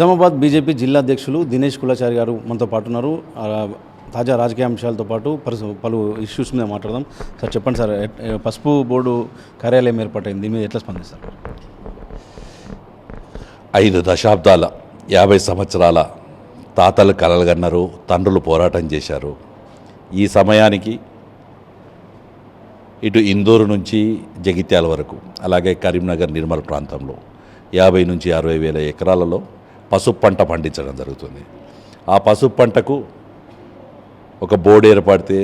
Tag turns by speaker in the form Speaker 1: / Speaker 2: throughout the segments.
Speaker 1: Nizamabad BJP జిల్లా అధ్యక్షులు దినేష్ కులాచారి గారు మనతో పాటు ఉన్నారు. తాజా రాజకీయ అంశాలతో పాటు పలు ఇష్యూస్ మీద మాట్లాడదాం. సార్ చెప్పండి సార్, పసుపు బోర్డు కార్యాలయం ఏర్పాటైంది, దీని మీద ఎట్లా స్పందిస్తారు?
Speaker 2: 5 దశాబ్దాల 50 సంవత్సరాల తాతలు కలలుగన్నారు, తండ్రులు పోరాటం చేశారు. ఈ సమయానికి ఇటు ఇందూరు నుంచి జగిత్యాల వరకు, అలాగే కరీంనగర్ నిర్మల్ ప్రాంతంలో 50 నుంచి 60 వేల ఎకరాలలో పసుపు పంట పండించడం జరుగుతుంది. ఆ పసుపు పంటకు ఒక బోర్డు ఏర్పడితే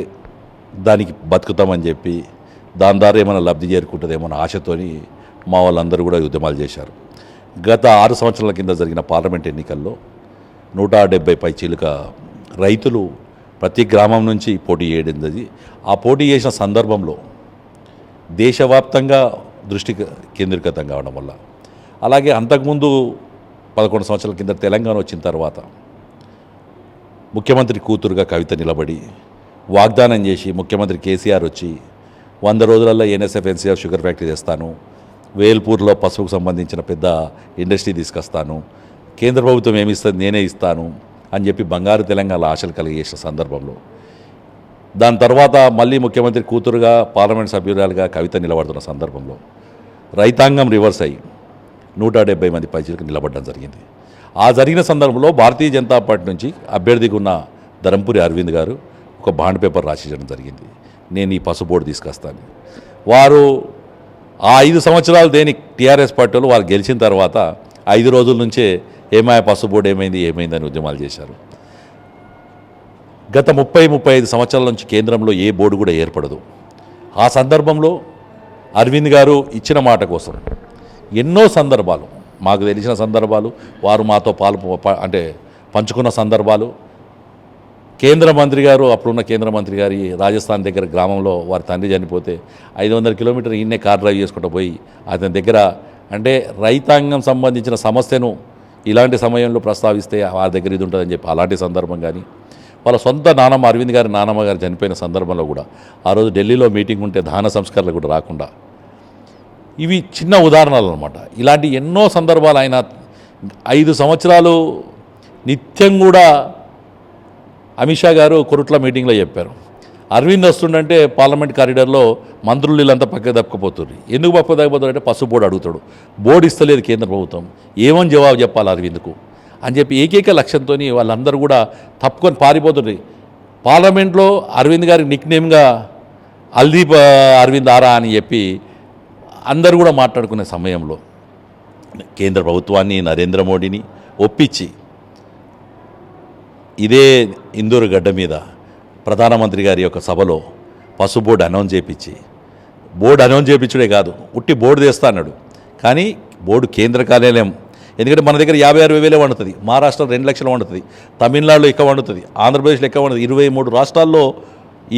Speaker 2: దానికి బతుకుతామని చెప్పి దాని ద్వారా ఏమైనా లబ్ధి చేరుకుంటుందేమో అన్న ఆశతోని మా వాళ్ళందరూ కూడా ఉద్యమాలు చేశారు. గత 6 సంవత్సరాల కింద జరిగిన పార్లమెంట్ ఎన్నికల్లో 170 పైచీలుక రైతులు ప్రతి గ్రామం నుంచి పోటీ చేయడం. ఆ పోటీ చేసిన సందర్భంలో దేశవ్యాప్తంగా దృష్టి కేంద్రీకృతం కావడం వల్ల, అలాగే అంతకుముందు 11 సంవత్సరాల కింద తెలంగాణ వచ్చిన తర్వాత ముఖ్యమంత్రి కూతురుగా కవిత నిలబడి వాగ్దానం చేసి ముఖ్యమంత్రి కేసీఆర్ వచ్చి 100 రోజులలో ఎన్ఎస్ఎఫ్ ఎన్సీఆర్ షుగర్ ఫ్యాక్టరీ తెస్తాను, వేల్పూర్లో పసుపుకు సంబంధించిన పెద్ద ఇండస్ట్రీ తీసుకొస్తాను, కేంద్ర ప్రభుత్వం ఏమి ఇస్తుంది నేనే ఇస్తాను అని చెప్పి బంగారు తెలంగాణ ఆశలు కలిగేసిన సందర్భంలో, దాని తర్వాత మళ్ళీ ముఖ్యమంత్రి కూతురుగా పార్లమెంట్ సభ్యురాలుగా కవిత నిలబడుతున్న సందర్భంలో రైతాంగం రివర్స్ అయ్యి 170 మంది పైచీలకు నిలబడడం జరిగింది. ఆ జరిగిన సందర్భంలో భారతీయ జనతా పార్టీ నుంచి అభ్యర్థిగా ఉన్న ధరంపురి అరవింద్ గారు ఒక బాండ్ పేపర్ రాసిచ్చడం జరిగింది, నేను ఈ పసుపు బోర్డు తీసుకొస్తాను. వారు ఆ 5 సంవత్సరాలు దేని టీఆర్ఎస్ పార్టీలో వారు గెలిచిన తర్వాత 5 రోజుల నుంచే ఏమాయ పసుపు బోర్డు ఏమైందని ఉద్యమాలు చేశారు. గత 30-35 సంవత్సరాల నుంచి కేంద్రంలో ఏ బోర్డు కూడా ఏర్పడదు. ఆ సందర్భంలో అరవింద్ గారు ఇచ్చిన మాట కోసం ఎన్నో సందర్భాలు, మాకు తెలిసిన సందర్భాలు, వారు మాతో పంచుకున్న సందర్భాలు, కేంద్ర మంత్రి గారు, అప్పుడున్న కేంద్ర మంత్రి గారి రాజస్థాన్ దగ్గర గ్రామంలో వారి తండ్రి చనిపోతే 500 కిలోమీటర్ ఈయనే కార్ డ్రైవ్ చేసుకుంటూ పోయి అతని దగ్గర రైతాంగం సంబంధించిన సమస్యను ఇలాంటి సమయంలో ప్రస్తావిస్తే వారి దగ్గర ఇది ఉంటుందని చెప్పి అలాంటి సందర్భం కానీ, వాళ్ళ సొంత నానమ్మ అరవింద్ గారి నానమ్మ గారు చనిపోయిన సందర్భంలో కూడా ఆ రోజు ఢిల్లీలో మీటింగ్ ఉంటే దాన సంస్కరణలు కూడా రాకుండా, ఇవి చిన్న ఉదాహరణలు అనమాట. ఇలాంటి ఎన్నో సందర్భాలు ఆయన 5 సంవత్సరాలు నిత్యం కూడా అమిత్ షా గారు కొరుట్ల మీటింగ్లో చెప్పారు, అరవింద్ వస్తుండంటే పార్లమెంట్ కారిడార్లో మంత్రులు వీళ్ళంతా పక్కకు దక్కపోతుంది. ఎందుకు పక్కకు దక్కపోతారు అంటే పసుపు బోర్డు అడుగుతాడు, బోర్డు ఇస్తలేదు కేంద్ర ప్రభుత్వం, ఏమని జవాబు చెప్పాలి అరవింద్కు అని చెప్పి ఏకైక లక్ష్యంతో వాళ్ళందరూ కూడా తప్పుకొని పారిపోతుంది. పార్లమెంట్లో అరవింద్ గారి నిక్నేమ్గా అల్దీప్ అరవింద్ ఆరా అని చెప్పి అందరూ కూడా మాట్లాడుకునే సమయంలో కేంద్ర ప్రభుత్వాన్ని, నరేంద్ర మోడీని ఒప్పించి ఇదే ఇందూరు గడ్డ మీద ప్రధానమంత్రి గారి యొక్క సభలో పసుపు బోర్డు అనౌన్స్ చేయించి, బోర్డు అనౌన్స్ చేయించుడే కాదు ఉట్టి బోర్డు తెస్తా అన్నాడు. కానీ బోర్డు కేంద్ర కార్యాలయం, ఎందుకంటే మన దగ్గర 50-60 వేలే వండుతుంది, మహారాష్ట్రలో 2 లక్షలు వండుతుంది, తమిళనాడులో ఎక్కువ వండుతుంది, ఆంధ్రప్రదేశ్లో ఎక్కువ వండుతుంది, 23 రాష్ట్రాల్లో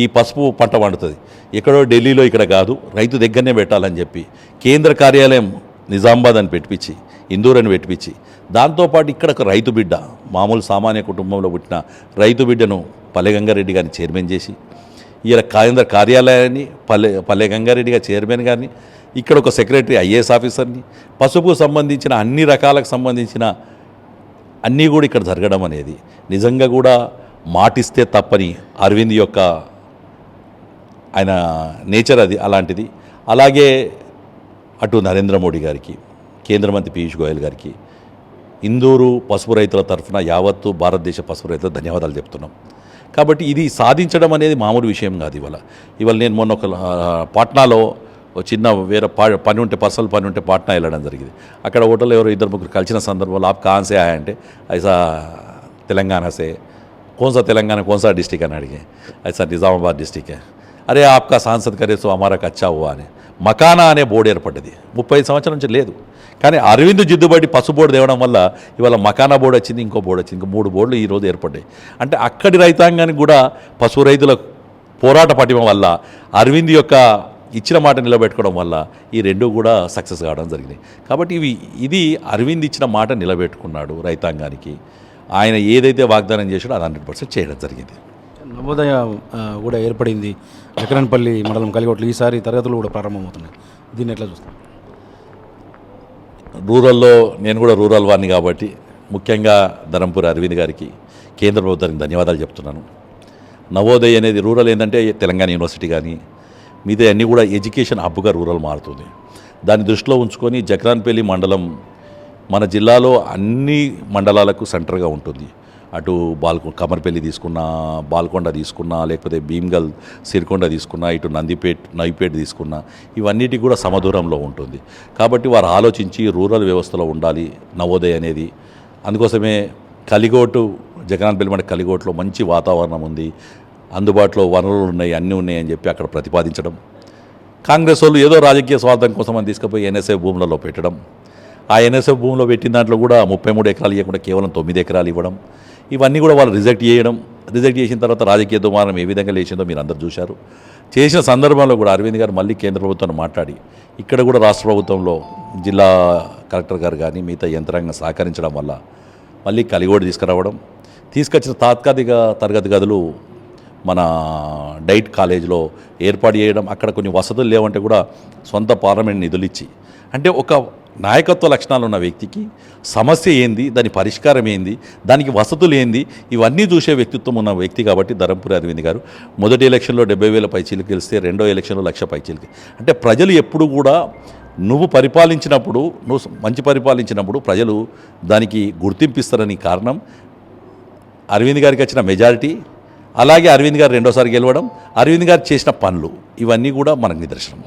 Speaker 2: ఈ పసుపు పంట వండుతుంది. ఎక్కడో ఢిల్లీలో ఇక్కడ కాదు, రైతు దగ్గరనే పెట్టాలని చెప్పి కేంద్ర కార్యాలయం నిజామాబాద్ అని పెట్టించి, ఇందూరు అని పెట్టించి, దాంతోపాటు ఇక్కడ ఒక రైతు బిడ్డ, మామూలు సామాన్య కుటుంబంలో పుట్టిన రైతు బిడ్డను పల్లె గంగారెడ్డి గారిని చైర్మన్ చేసి, ఈయన కేంద్ర కార్యాలయాన్ని పల్లె గంగారెడ్డిగా చైర్మన్ గారిని, ఇక్కడ ఒక సెక్రటరీ ఐఏఎస్ ఆఫీసర్ని, పసుపుకు సంబంధించిన అన్ని రకాలకు సంబంధించిన అన్నీ కూడా ఇక్కడ జరగడం అనేది నిజంగా కూడా మాటిస్తే తప్పని అరవింద్ యొక్క ఆయన నేచర్ అది అలాంటిది. అలాగే అటు నరేంద్ర మోడీ గారికి, కేంద్ర మంత్రి పీయూష్ గోయల్ గారికి, ఇందూరు పసుపు రైతుల తరఫున యావత్తు భారతదేశ పసుపు రైతులకు ధన్యవాదాలు చెప్తున్నాం. కాబట్టి ఇది సాధించడం అనేది మామూలు విషయం కాదు. ఇవాళ నేను మొన్న ఒక పాట్నాలో చిన్న వేరే పని ఉంటే, పర్సనల్ పని ఉంటే పాట్నా వెళ్ళడం జరిగింది. అక్కడ హోటల్లో ఎవరో 2-3 కలిసిన సందర్భంలో ఆప్ కాన్ సే ఆయా అంటే ఐసా తెలంగాణ సే, कौन सा तेलंगाना कौन सा डिस्ट्रिक्ट అని అడిగే, ऐसा నిజామాబాద్ డిస్ట్రిక్ట్ అరే ఆప్కా సాంసద్ కరే సో హమారా అచ్చా హువా అని మకానా అనే బోర్డు ఏర్పడ్డది. 35 సంవత్సరాల నుంచి లేదు. కానీ అరవింద్ జిద్దుబడి పసుపు బోర్డు తేవడం వల్ల ఇవాళ మకానా బోర్డు వచ్చింది, ఇంకో బోర్డు వచ్చింది, ఇంకో 3 బోర్డులు ఈరోజు ఏర్పడ్డాయి. అంటే అక్కడి రైతాంగానికి కూడా పశువు రైతుల పోరాట పటిమ వల్ల, అరవింద్ యొక్క ఇచ్చిన మాట నిలబెట్టుకోవడం వల్ల ఈ 2 కూడా సక్సెస్ కావడం జరిగినాయి. కాబట్టి ఇది అరవింద్ ఇచ్చిన మాట నిలబెట్టుకున్నాడు రైతాంగానికి. ఆయన ఏదైతే వాగ్దానం చేశాడో అది 100% చేయడం జరిగింది.
Speaker 1: నవోదయ కూడా ఏర్పడింది ఎకరన్పల్లి మండలం కలిగొట్లు, ఈసారి తరగతులు కూడా ప్రారంభమవుతున్నాయి, దీన్ని ఎట్లా చూస్తాం?
Speaker 2: రూరల్లో నేను కూడా రూరల్ వాడిని కాబట్టి ముఖ్యంగా ధరంపూరి అరవింద్ గారికి, కేంద్ర ప్రభుత్వానికి ధన్యవాదాలు చెప్తున్నాను. నవోదయ్ అనేది రూరల్ ఏంటంటే తెలంగాణ యూనివర్సిటీ కానీ మిగతా అన్నీ కూడా ఎడ్యుకేషన్ హబ్గా రూరల్ మారుతుంది. దాన్ని దృష్టిలో ఉంచుకొని జక్రాన్పల్లి మండలం మన జిల్లాలో అన్ని మండలాలకు సెంటర్గా ఉంటుంది. అటు కమర్పల్లి తీసుకున్నా, బాల్కొండ తీసుకున్నా, లేకపోతే భీమ్గల్, సిరికొండ తీసుకున్నా, ఇటు నైపేట్ తీసుకున్నా, ఇవన్నిటికి కూడా సమదూరంలో ఉంటుంది. కాబట్టి వారు ఆలోచించి రూరల్ వ్యవస్థలో ఉండాలి నవోదయ్ అనేది. అందుకోసమే కలిగోటు, జగనాన్పల్లి మండలి కలిగోట్లో మంచి వాతావరణం ఉంది, అందుబాటులో వనరులు ఉన్నాయి, అన్నీ ఉన్నాయి అని చెప్పి అక్కడ ప్రతిపాదించడం. కాంగ్రెస్ వాళ్ళు ఏదో రాజకీయ స్వార్థం కోసం అని తీసుకుపోయి ఎన్ఎస్ఎఫ్ భూములలో పెట్టడం. ఆ ఎన్ఎస్ఎఫ్ భూమిలో పెట్టిన దాంట్లో కూడా 33 ఎకరాలు ఇవ్వకుండా కేవలం 9 ఎకరాలు ఇవ్వడం. ఇవన్నీ కూడా వాళ్ళు రిజెక్ట్ చేయడం. రిజెక్ట్ చేసిన తర్వాత రాజకీయ దుమారం ఏ విధంగా లేచిందో మీరు అందరూ చూశారు. చేసిన సందర్భంలో కూడా అరవింద్ గారు మళ్ళీ కేంద్ర ప్రభుత్వాన్ని మాట్లాడి ఇక్కడ కూడా రాష్ట్ర ప్రభుత్వంలో జిల్లా కలెక్టర్ గారు కానీ మిగతా యంత్రాంగం సహకరించడం వల్ల మళ్ళీ కలిగోడు తీసుకురావడం, తీసుకొచ్చిన తాత్కాలిక తరగతి గదులు మన డైట్ కాలేజీలో ఏర్పాటు చేయడం. అక్కడ కొన్ని వసతులు లేవంటే కూడా సొంత పార్లమెంట్ నిధులు ఇచ్చి, అంటే ఒక నాయకత్వ లక్షణాలు ఉన్న వ్యక్తికి సమస్య ఏంది, దాని పరిష్కారం ఏంది, దానికి వసతులు ఏంది, ఇవన్నీ చూసే వ్యక్తిత్వం ఉన్న వ్యక్తి కాబట్టి ధరంపూరి అరవింద్ గారు మొదటి ఎలక్షన్లో 70,000 పైచీలకు గెలిస్తే రెండో ఎలక్షన్లో 1,00,000 పైచీలకి. అంటే ప్రజలు ఎప్పుడు కూడా నువ్వు పరిపాలించినప్పుడు, నువ్వు మంచి పరిపాలించినప్పుడు ప్రజలు దానికి గుర్తింపిస్తారని కారణం అరవింద్ గారికి వచ్చిన మెజారిటీ, అలాగే అరవింద్ గారు రెండోసారి గెలవడం, అరవింద్ గారు చేసిన పనులు, ఇవన్నీ కూడా మనకు నిదర్శనం.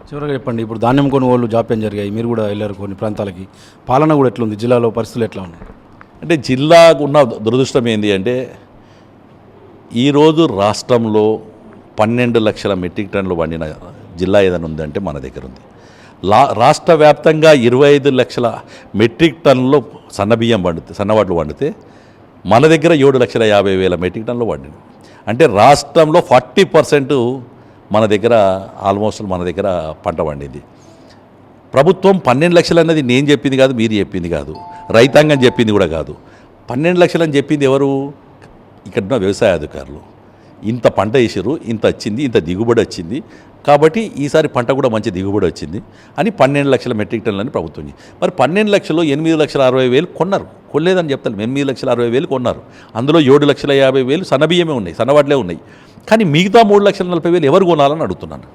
Speaker 1: చివరిగా చెప్పండి, ఇప్పుడు ధాన్యం కొనుగోలు జాప్యం జరిగాయి, మీరు కూడా వెళ్ళారు కొన్ని ప్రాంతాలకి, పాలన కూడా ఎట్లుంది, జిల్లాలో పరిస్థితులు ఎట్లా ఉన్నాయి?
Speaker 2: అంటే జిల్లాకు ఉన్న దురదృష్టం ఏంటి అంటే ఈరోజు రాష్ట్రంలో 12 లక్షల మెట్రిక్ టన్నులు వండిన జిల్లా ఏదైనా ఉందంటే మన దగ్గర ఉంది. రాష్ట్ర వ్యాప్తంగా 25 లక్షల మెట్రిక్ టన్నులు సన్నవాట్లు వండితే మన దగ్గర 7,50,000 మెట్రిక్ టన్నులు వండింది. అంటే రాష్ట్రంలో 40% మన దగ్గర ఆల్మోస్ట్ మన దగ్గర పంట పండింది. ప్రభుత్వం 12 లక్షలు అన్నది నేను చెప్పింది కాదు, మీరు చెప్పింది కాదు, రైతాంగం చెప్పింది కూడా కాదు. 12 లక్షలు అని చెప్పింది ఎవరు? ఇక్కడున్న వ్యవసాయ అధికారులు. ఇంత పంట వేసారు, ఇంత వచ్చింది, ఇంత దిగుబడి వచ్చింది, కాబట్టి ఈసారి పంట కూడా మంచి దిగుబడి వచ్చింది అని 12 లక్షల మెట్రిక్ టన్నులని ప్రభుత్వం. మరి 12 లక్షలు 8,60,000 కొన్నారు, కొనలేదని చెప్తాను. 8,60,000 కొన్నారు. అందులో 7,50,000 సన్నబియ్యమే ఉన్నాయి, సన్నవాట్లే ఉన్నాయి. కానీ మిగతా 3,40,000 ఎవరు కొనాలని అడుగుతున్నాను.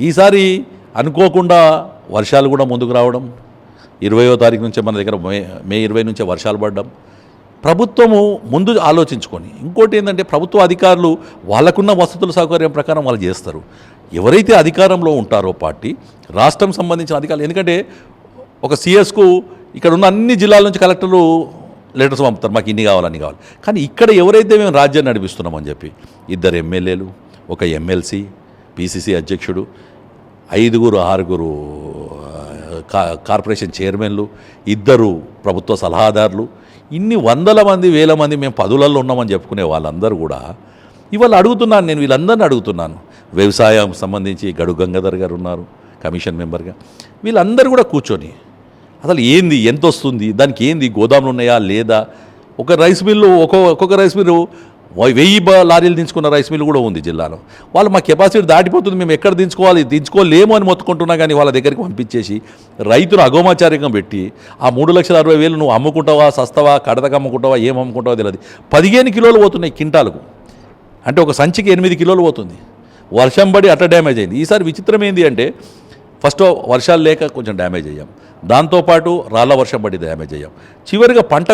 Speaker 2: ఈసారి అనుకోకుండా వర్షాలు కూడా ముందుకు రావడం, 20వ తారీఖు నుంచే మన దగ్గర మే 20 నుంచే వర్షాలు పడడం, ప్రభుత్వము ముందు ఆలోచించుకొని. ఇంకోటి ఏంటంటే ప్రభుత్వ అధికారులు వాళ్ళకున్న వసతుల సౌకర్యం ప్రకారం వాళ్ళు చేస్తారు. ఎవరైతే అధికారంలో ఉంటారో పార్టీ, రాష్ట్రం సంబంధించిన అధికారులు, ఎందుకంటే ఒక సిఎస్కు ఇక్కడ ఉన్న అన్ని జిల్లాల నుంచి కలెక్టర్లు లెటర్స్ పంపుతారు, మాకు ఇన్ని కావాలి, అన్ని కావాలి. కానీ ఇక్కడ ఎవరైతే మేము రాజ్యాన్ని నడిపిస్తున్నామని చెప్పి 2 ఎమ్మెల్యేలు, 1 ఎమ్మెల్సీ, పిసిసి అధ్యక్షుడు, 5-6 కార్పొరేషన్ చైర్మన్లు, 2 ప్రభుత్వ సలహాదారులు, ఇన్ని వందల మంది, వేల మంది మేము పదులలో ఉన్నామని చెప్పుకునే వాళ్ళందరూ కూడా ఇవాళ అడుగుతున్నాను. నేను వీళ్ళందరినీ అడుగుతున్నాను. వ్యవసాయం సంబంధించి గడు గంగాధర్ గారు ఉన్నారు కమిషన్ మెంబర్గా. వీళ్ళందరూ కూడా కూర్చొని అసలు ఏంది, ఎంత వస్తుంది, దానికి ఏంది, గోదాములు ఉన్నాయా లేదా, ఒక రైస్ మిల్లు ఒక్కొక్క రైస్ మిల్లు 1000 లారీలు దించుకున్న రైస్ మిల్లు కూడా ఉంది జిల్లాలో. వాళ్ళు మా కెపాసిటీ దాటిపోతుంది, మేము ఎక్కడ దించుకోలేము అని మొత్తుకుంటున్నా కానీ వాళ్ళ దగ్గరికి పంపించేసి రైతును అగోమాచార్యంగా పెట్టి ఆ 3,60,000 నువ్వు అమ్ముకుంటావా, సస్తావా, కడతకు అమ్ముకుంటావా, ఏం అమ్ముకుంటావో తెలియదు. 15 కిలోలు పోతున్నాయి కింటాలకు, అంటే ఒక సంచికి 8 కిలోలు పోతుంది. వర్షం పడి అట్లా డ్యామేజ్ అయింది. ఈసారి విచిత్రం ఏంది అంటే ఫస్ట్ వర్షాలు లేక కొంచెం డ్యామేజ్ అయ్యాం, దాంతోపాటు రాళ్ళ వర్షం పడి డ్యామేజ్ అయ్యాం. చివరిగా పంట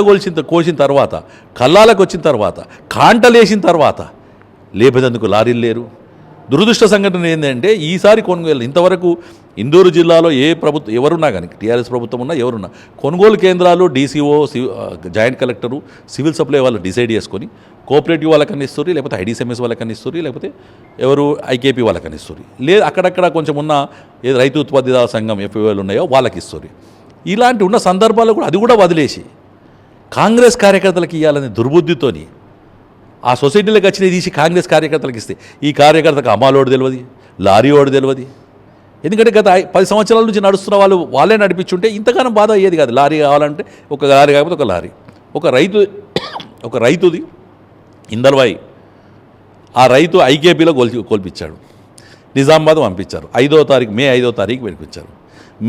Speaker 2: కోసిన తర్వాత, కల్లాలకు వచ్చిన తర్వాత, కాంటలేసిన తర్వాత లేపేందుకు లారీలు లేరు. దురదృష్ట సంఘటన ఏంటంటే ఈసారి కొనుగోలు ఇంతవరకు ఇందూరు జిల్లాలో ఏ ప్రభుత్వం ఎవరున్నా కానీ, టీఆర్ఎస్ ప్రభుత్వం ఉన్నా ఎవరున్నా, కొనుగోలు కేంద్రాలు DCO, joint collector, civil supply వాళ్ళు డిసైడ్ చేసుకొని కోఆపరేటివ్ వాళ్ళకని ఇస్తుంది, లేకపోతే ఐడిసిఎంఎస్ వాళ్ళకని ఇస్తుంది, లేకపోతే ఎవరు ఐకేపీ వాళ్ళకని ఇస్తుంది, లేదు అక్కడక్కడ కొంచెం ఉన్న ఏ రైతు ఉత్పత్తిదారుల సంఘం ఎఫ్ఓలు ఉన్నాయో వాళ్ళకి ఇస్తుంది. ఇలాంటి ఉన్న సందర్భాల్లో కూడా అది కూడా వదిలేసి కాంగ్రెస్ కార్యకర్తలకు ఇవ్వాలనే దుర్బుద్ధితోని ఆ సొసైటీలోకి వచ్చినవి తీసి కాంగ్రెస్ కార్యకర్తలకు ఇస్తే ఈ కార్యకర్తకు అమ్మాలోడు తెలియదు, లారీ ఓడు తెలియదు. ఎందుకంటే గత 10 సంవత్సరాల నుంచి నడుస్తున్న వాళ్ళే నడిపించుంటే ఇంతగానో బాధ అయ్యేది కాదు. లారీ కావాలంటే ఒక లారీ కాకపోతే ఒక లారీ. ఒక రైతుది ఇందల్వాయి, ఆ రైతు ఐకేపీలో కోల్పించాడు, నిజామాబాద్ పంపించారు. మే 5వ తారీఖు పంపించారు.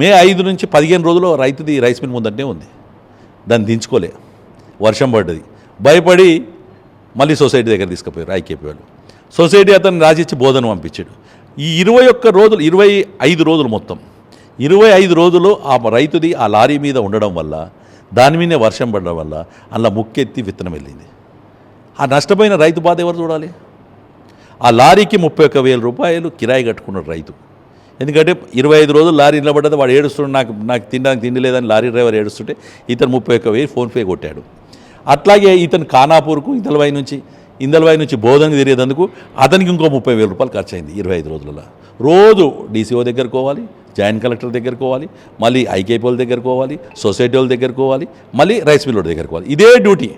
Speaker 2: మే 5 నుంచి 15 రోజులు రైతుది రైస్ మిల్ ముందంటే ఉంది. దాన్ని దించుకోలే, వర్షం పడ్డది, భయపడి మళ్ళీ సొసైటీ దగ్గర తీసుకుపోయారు ఐకేపీ వాళ్ళు. సొసైటీ అతను రాసిచ్చి బోధన పంపించాడు. ఈ 21 రోజులు 25 రోజులు మొత్తం 25 రోజులు ఆ రైతుది ఆ లారీ మీద ఉండడం వల్ల, దాని మీదే వర్షం పడడం వల్ల అలా ముక్కెత్తి విత్తనం వెళ్ళింది. ఆ నష్టపోయిన రైతు బాధ ఎవరు చూడాలి? ఆ లారీకి 31,000 రూపాయలు కిరాయి కట్టుకున్నాడు రైతు. ఎందుకంటే 25 రోజులు లారీ నిలబడ్డది, వాడు ఏడుస్తున్నాడు, నాకు తినడానికి తిండి లేదని లారీ డ్రైవర్ ఏడుస్తుంటే ఇతను 31,000 ఫోన్పే కొట్టాడు. అట్లాగే ఇతను ఖానాపూర్కు ఇందల్వాయి నుంచి బోధనకు తిరిగేందుకు అతనికి ఇంకో 30,000 రూపాయలు ఖర్చు అయింది 25 రోజులలో. రోజు డీసీఓ దగ్గరకు పోవాలి, జాయింట్ కలెక్టర్ దగ్గరకు పోవాలి, మళ్ళీ ఐకేపీ వాళ్ళ దగ్గరకు పోవాలి, సొసైటీ వాళ్ళ దగ్గరకు పోవాలి, మళ్ళీ రైస్ మిల్ వాళ్ళ దగ్గరకు పోవాలి. ఇదే డ్యూటీ.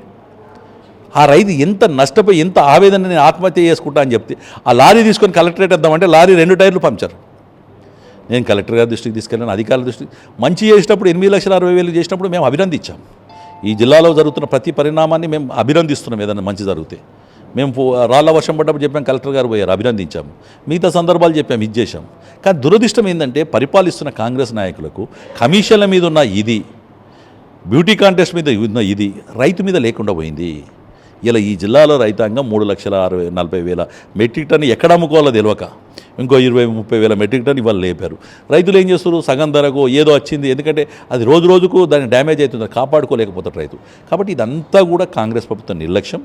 Speaker 2: ఆ రైతు ఎంత నష్టపోయి ఎంత ఆవేదన, నేను ఆత్మహత్య చేసుకుంటా అని చెప్తే ఆ లారీ తీసుకొని కలెక్టరేట్ వద్దామంటే లారీ 2 టైర్లు పంచారు. నేను కలెక్టర్ గారి దృష్టికి తీసుకెళ్ళాను, అధికారుల దృష్టికి. మంచి చేసినప్పుడు 8,60,000 చేసినప్పుడు మేము అభినందించాం. ఈ జిల్లాలో జరుగుతున్న ప్రతి పరిణామాన్ని మేము అభినందిస్తున్నాం. ఏదైనా మంచి జరిగితే మేము రాళ్ళ వర్షం పడ్డప్పుడు చెప్పాం, కలెక్టర్ గారు పోయారు, అభినందించాము. మిగతా సందర్భాలు చెప్పాము, ఇది చేశాం. కానీ దురదృష్టం ఏంటంటే పరిపాలిస్తున్న కాంగ్రెస్ నాయకులకు కమిషన్ల మీద ఉన్న ఇది, బ్యూటీ కాంటెస్ట్ మీద ఉన్న ఇది రైతు మీద లేకుండా పోయింది. ఇలా ఈ జిల్లాలో రైతాంగం 3,40,000 మెట్రిక్ టన్ ఎక్కడ అమ్ముకోవాలో తెలియక ఇంకో 20,000-30,000 మెట్రిక్ టన్ ఇవాళ లేపారు. రైతులు ఏం చేస్తారు? సగం ధరకు ఏదో వచ్చింది, ఎందుకంటే అది రోజు రోజుకు దాన్ని డ్యామేజ్ అవుతుంది, కాపాడుకోలేకపోతాడు రైతు. కాబట్టి ఇదంతా కూడా కాంగ్రెస్ ప్రభుత్వం నిర్లక్ష్యం.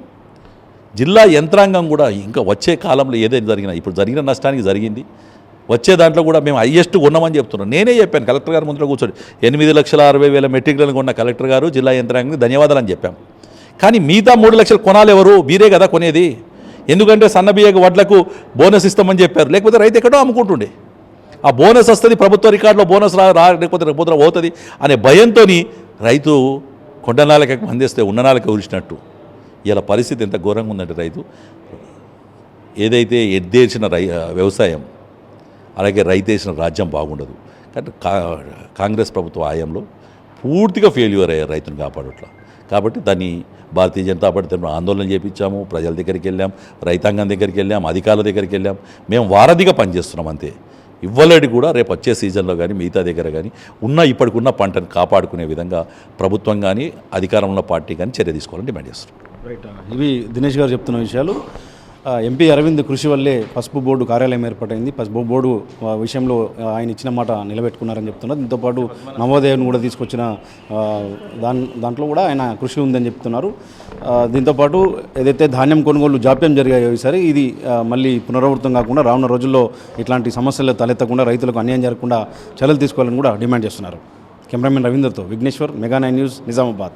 Speaker 2: జిల్లా యంత్రాంగం కూడా ఇంకా వచ్చే కాలంలో ఏదైనా జరిగినా, ఇప్పుడు జరిగిన నష్టానికి జరిగింది, వచ్చే దాంట్లో కూడా మేము హైయెస్ట్ ఉన్నామని చెప్తున్నాం. నేనే చెప్పాను కలెక్టర్ గారు ముందులో కూర్చొని, 8,60,000 మెట్రిక్ టన్నులు కొన్న కలెక్టర్ గారు జిల్లా యంత్రాంగానికి ధన్యవాదాలు అని చెప్పాం. కానీ మిగతా 3 లక్షలు కొనాలి ఎవరు? మీరే కదా కొనేది. ఎందుకంటే సన్నబియ్యకు వడ్లకు బోనస్ ఇస్తామని చెప్పారు, లేకపోతే రైతు ఎక్కడో అమ్ముకుంటుండే. ఆ బోనస్ వస్తుంది, ప్రభుత్వ రికార్డులో బోనస్ లేకపోతే రేపు పోతుంది అనే భయంతో రైతు కొండనాలకి అందిస్తే ఉన్ననాలకి ఊరిచినట్టు ఇలా పరిస్థితి ఎంత ఘోరంగా ఉందంటే రైతు ఏదైతే ఎద్దేసిన వ్యవసాయం అలాగే రైతేసిన రాజ్యం బాగుండదు. కానీ కాంగ్రెస్ ప్రభుత్వ హయాంలో పూర్తిగా ఫెయిల్యూర్ అయ్యారు రైతుని కాపాడట్లా. కాబట్టి దాన్ని భారతీయ జనతా పార్టీ తరఫున ఆందోళన చేయించాము, ప్రజల దగ్గరికి వెళ్ళాం, రైతాంగం దగ్గరికి వెళ్ళాం, అధికారుల దగ్గరికి వెళ్ళాం. మేము వారధిగా పనిచేస్తున్నాం అంతే. ఇవ్వలేడు కూడా రేపు వచ్చే సీజన్లో కానీ మిగతా దగ్గర కానీ ఇప్పటికున్న పంటను కాపాడుకునే విధంగా ప్రభుత్వం కానీ అధికారంలో పార్టీ కానీ చర్య తీసుకోవాలని డిమాండ్ చేస్తున్నాం.
Speaker 1: రైట్, ఇవి దినేష్ గారు చెప్తున్న విషయాలు. ఎంపీ అరవింద్ కృషి వల్లే పసుపు బోర్డు కార్యాలయం ఏర్పాటైంది. పసుపు బోర్డు విషయంలో ఆయన ఇచ్చిన మాట నిలబెట్టుకున్నారని చెప్తున్నారు. దీంతోపాటు నవోదయను కూడా తీసుకొచ్చిన దాంట్లో కూడా ఆయన కృషి ఉందని చెప్తున్నారు. దీంతోపాటు ఏదైతే ధాన్యం కొనుగోలు జాప్యం జరిగాయో ఈసారి ఇది మళ్ళీ పునరావృతం కాకుండా రానున్న రోజుల్లో ఇట్లాంటి సమస్యలు తలెత్తకుండా రైతులకు అన్యాయం జరగకుండా చర్యలు తీసుకోవాలని కూడా డిమాండ్ చేస్తున్నారు. కెమెరామెన్ రవీందర్తో విఘ్నేశ్వర్, మెగా 9 న్యూస్, నిజామాబాద్.